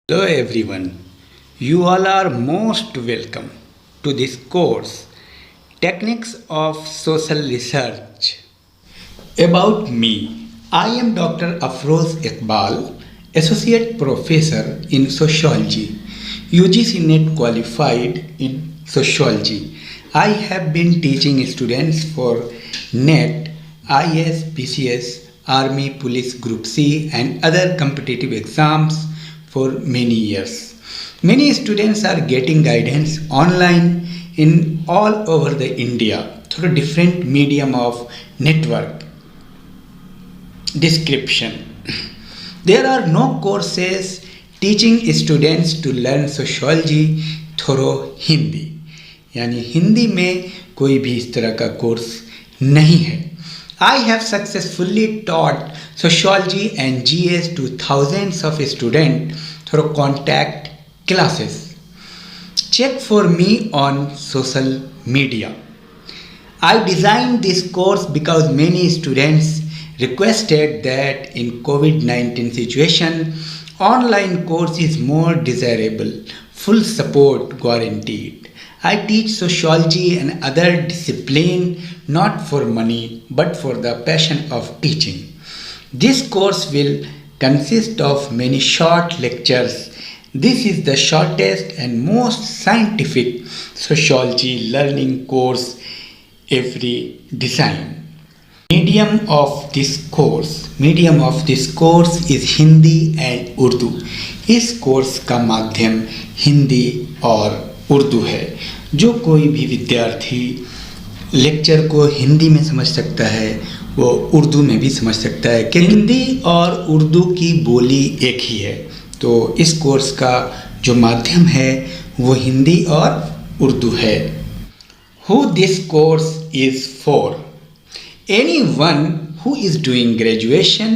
Hello everyone, you all are most welcome to this course Techniques of Social Research. About me, I am Dr. Afroz Iqbal, Associate Professor in Sociology, UGC NET qualified in Sociology. I have been teaching students for NET, IS, PCS, Army, Police Group C, and other competitive exams for many years. Many students are getting guidance online in all over the India through different medium of network description. There are no courses teaching students to learn sociology through Hindi यानी हिंदी में कोई भी इस तरह का course नहीं है. I have successfully taught sociology and GS to thousands of students through contact classes. Check for me on social media. I designed this course because many students requested that in COVID-19 situation, online course is more desirable, full support guaranteed. I teach sociology and other discipline not for money but for the passion of teaching. This course will consist of many short lectures. This is the shortest and most scientific sociology learning course ever designed. Medium of this course is Hindi and Urdu. इस course का माध्यम हिंदी और उर्दू है. जो कोई भी विद्यार्थी lecture को हिंदी में समझ सकता है वो उर्दू में भी समझ सकता है कि हिंदी और उर्दू की बोली एक ही है. तो इस कोर्स का जो माध्यम है वो हिंदी और उर्दू है. Who this course is for? Anyone who is doing graduation,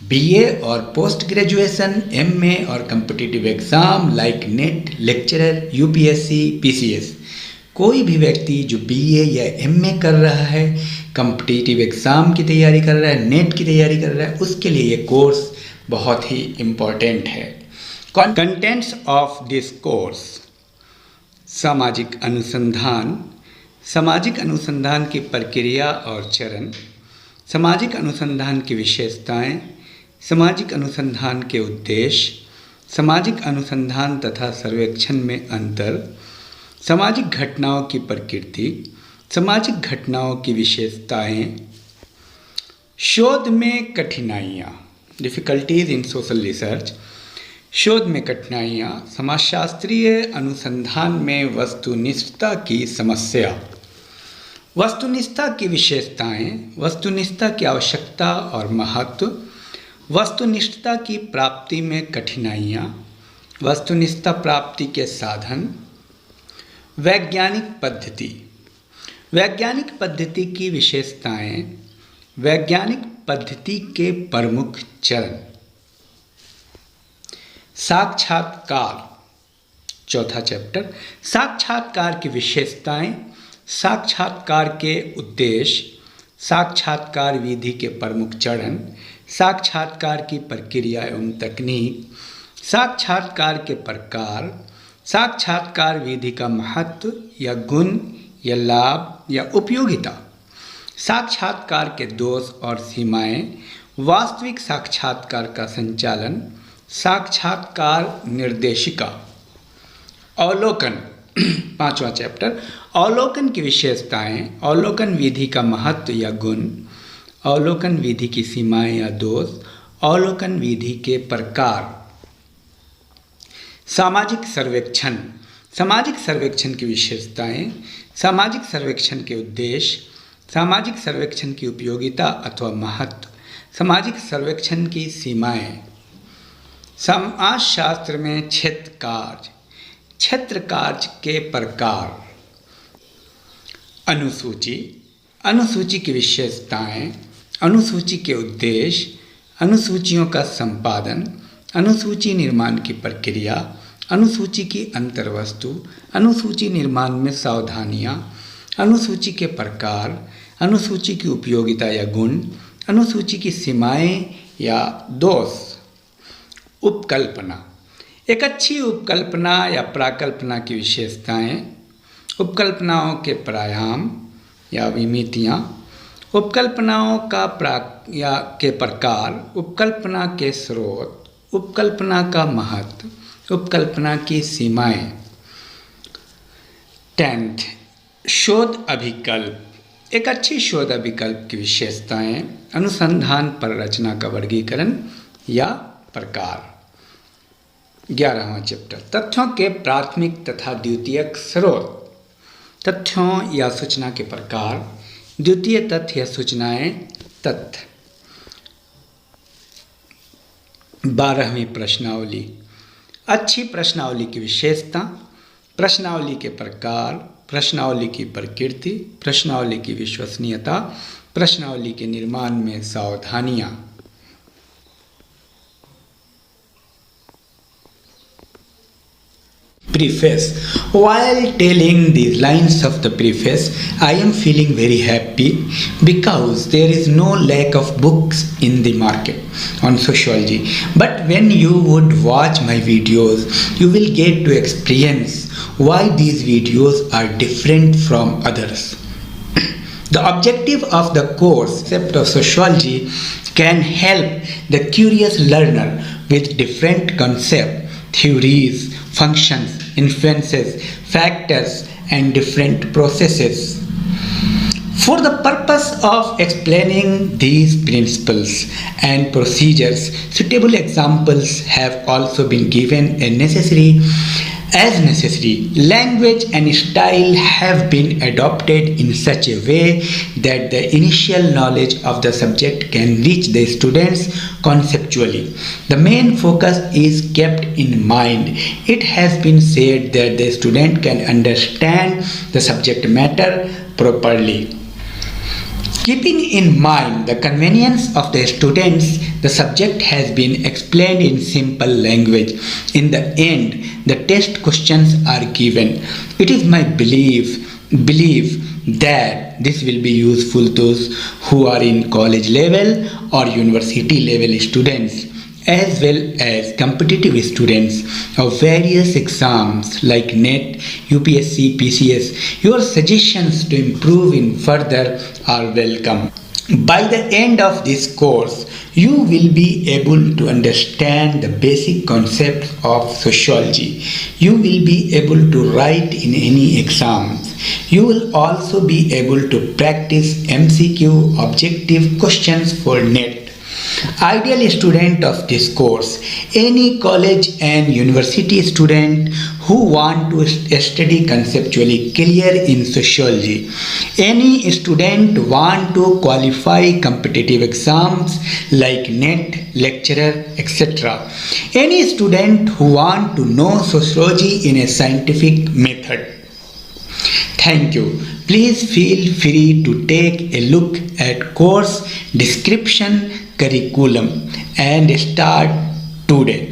BA or post graduation, MA or competitive exam like NET, lecturer, UPSC, PCS. कोई भी व्यक्ति जो BA या MA कर रहा है, competitive exam की तैयारी कर रहा है, NET की तैयारी कर रहा है, उसके लिए ये कोर्स बहुत ही इम्पोर्टेंट है. Contents of this course: सामाजिक अनुसंधान, सामाजिक अनुसंधान की प्रक्रिया और चरण, सामाजिक अनुसंधान की विशेषताएं, सामाजिक अनुसंधान के उद्देश्य, सामाजिक अनुसंधान तथा सर्वेक्षण में अंतर, सामाजिक घटनाओं की प्रकृति, सामाजिक घटनाओं की विशेषताएं, शोध में कठिनाइयाँ, डिफ़िकल्टीज इन सोशल रिसर्च, शोध में कठिनाइयाँ, समाजशास्त्रीय अनुसंधान में वस्तुनिष्ठता की समस्या, वस्तुनिष्ठता की विशेषताएं, वस्तुनिष्ठता की आवश्यकता और महत्व, वस्तुनिष्ठता की प्राप्ति में कठिनाइयाँ, वस्तुनिष्ठता प्राप्ति के साधन, वैज्ञानिक पद्धति, वैज्ञानिक पद्धति की विशेषताएं, वैज्ञानिक पद्धति के प्रमुख चरण, साक्षात्कार, चौथा चैप्टर, साक्षात्कार की विशेषताएं, साक्षात्कार के उद्देश्य, साक्षात्कार विधि के प्रमुख चरण, साक्षात्कार की प्रक्रिया एवं तकनीक, साक्षात्कार के प्रकार, साक्षात्कार विधि का महत्व या गुण या लाभ या उपयोगिता, साक्षात्कार के दोष और सीमाएं, वास्तविक साक्षात्कार का संचालन, साक्षात्कार निर्देशिका, अवलोकन, पांचवा चैप्टर, अवलोकन की विशेषताएं, अवलोकन विधि का महत्व या गुण, अवलोकन विधि की सीमाएं या दोष, अवलोकन विधि के प्रकार, सामाजिक सर्वेक्षण, सामाजिक सर्वेक्षण की विशेषताएं, सामाजिक सर्वेक्षण के उद्देश्य, सामाजिक सर्वेक्षण की उपयोगिता अथवा महत्व, सामाजिक सर्वेक्षण की सीमाएं, समाजशास्त्र में क्षेत्र कार्य, क्षेत्र कार्य के प्रकार, अनुसूची, अनुसूची की विशेषताएं, अनुसूची के उद्देश्य, अनुसूचियों का संपादन, अनुसूची निर्माण की प्रक्रिया, अनुसूची की अंतर्वस्तु, अनुसूची निर्माण में सावधानियां, अनुसूची के प्रकार, अनुसूची की उपयोगिता या गुण, अनुसूची की सीमाएं या दोष, उपकल्पना, एक अच्छी उपकल्पना या प्राकल्पना की विशेषताएं, उपकल्पनाओं के प्रायाम या विमितियाँ, उपकल्पनाओं का के प्रकार, उपकल्पना के स्रोत, उपकल्पना का महत्व, उपकल्पना की सीमाएं। 10th, शोध अभिकल्प। एक अच्छी शोध अभिकल्प की विशेषताएं, अनुसंधान पर रचना का वर्गीकरण या प्रकार। 11वां चैप्टर, तथ्यों के प्राथमिक तथा द्वितीयक स्रोत। तथ्यों या सूचना के प्रकार, द्वितीय तथ्य या सूचनाएं, तथ्य। 12वीं प्रश्नावली, अच्छी प्रश्नावली की विशेषता, प्रश्नावली के प्रकार, प्रश्नावली की प्रकृति, प्रश्नावली की विश्वसनीयता, प्रश्नावली के निर्माण में सावधानियां। Preface. While telling these lines of the preface, I am feeling very happy because there is no lack of books in the market on sociology. But when you would watch my videos, you will get to experience why these videos are different from others. The objective of the course, concept of sociology, can help the curious learner with different concepts, theories, functions, influences, factors, and different processes. For the purpose of explaining these principles and procedures, suitable examples have also been given as necessary. Language and style have been adopted in such a way that the initial knowledge of the subject can reach the students conceptually. The main focus is kept in mind. It has been said that the student can understand the subject matter properly. Keeping in mind the convenience of the students, the subject has been explained in simple language. In the end, the test questions are given. It is my belief that this will be useful to those who are in college level or university level students, as well as competitive students of various exams like NET, UPSC, PCS. Your suggestions to improve in further are welcome. By the end of this course, you will be able to understand the basic concepts of sociology. You will be able to write in any exams. You will also be able to practice MCQ objective questions for NET. Ideal student of this course, any college and university student who want to study conceptually clear in sociology, any student want to qualify competitive exams like NET, lecturer, etc. Any student who want to know sociology in a scientific method. Thank you. Please feel free to take a look at course description, curriculum and start today.